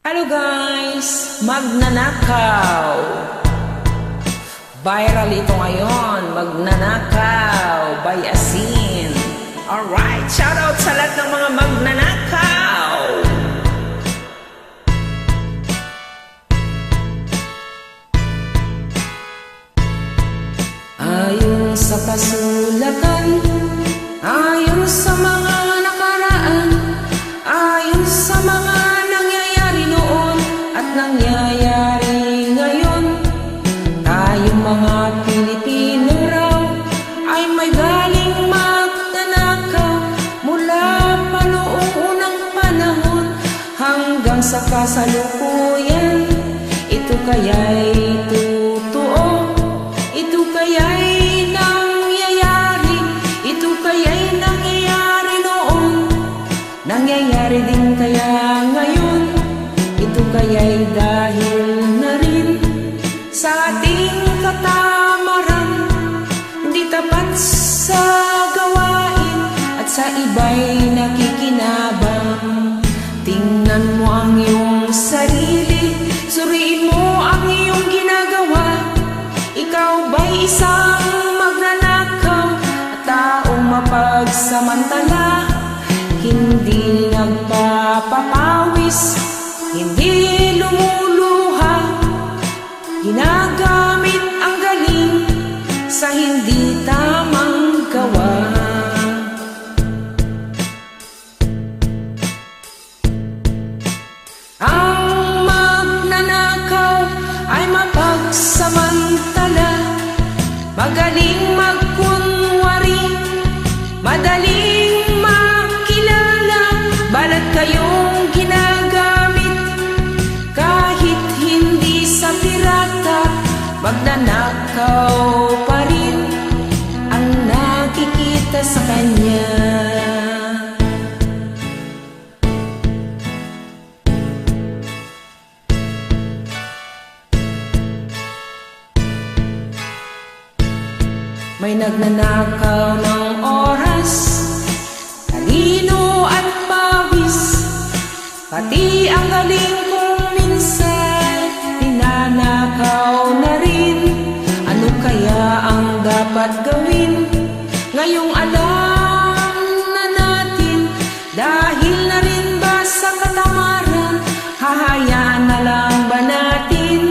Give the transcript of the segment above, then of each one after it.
Hello guys! Magnanakaw! Viral ito ngayon, Magnanakaw by Asin. Alright, shoutout sa lahat ng mga magnanakaw! Ayon sa kasulatan, ayon sa mga nakaraan, ayon sa mga nangyayari noon at nangyayari ngayon, tayong mga Pilipino raw ay may galing magnanakaw mula pa noong unang panahon hanggang sa kasalukuyan. Ito kaya'y totoo, ito kaya'y nangyayari, ito kaya'y nangyayari noon, nangyayari din kaya ngayon. Ito kaya'y dahil na rin sa ating katamaran, di tapat sa gawain at sa iba'y nakikinabang. Tingnan mo ang iyong sarili, suriin mo ang iyong ginagawa. Ikaw ba'y isang magnanakaw at taong mapagsamantala, hindi nagpapapawis, hindi lumuluha, ginagamit ang galing sa hindi tamang gawa. Ang magnanakaw ay mapagsamantala, magaling magkunwari, madaling makilala, balat kayong ginagamit kahit hindi sa pirata. Magnanakaw pa rin ang nakikita sa kanya. May nagnanakaw ng oras, talino at pawis, pati ang galing kong minsan ninanakaw na rin. Ano kaya ang dapat gawin? Ngayong alam na natin, dahil na rin ba sa katamaran, hahayaan na lang ba natin?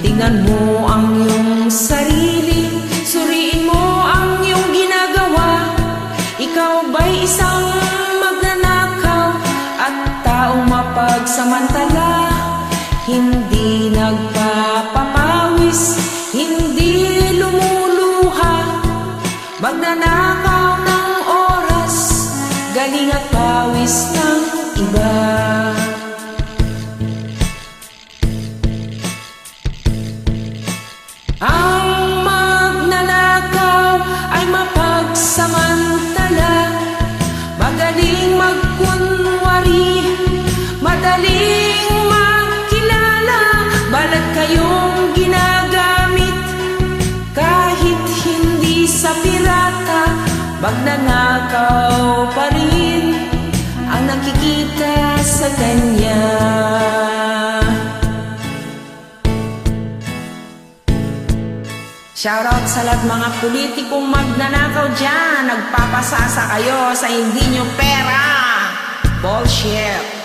Tingnan mo ang iyong sarili, suriin mo ang iyong ginagawa. Ikaw ba'y isang magnanakaw at taong mapagsamantala, hindi nagpapapawis, hindi lumuluha, magnanakaw ng oras, galing at pawis ng iba. Ang magnanakaw ay mapagsamantala, magaling magkunwari, madaling makilala, balat kayong ginagamit kahit hindi sa pirata. Magnanakaw pa rin ang nakikita sa kanya. Shoutout sa lahat mga politikong magnanakaw dyan. Nagpapasasa kayo sa hindi nyo pera. Bullshit!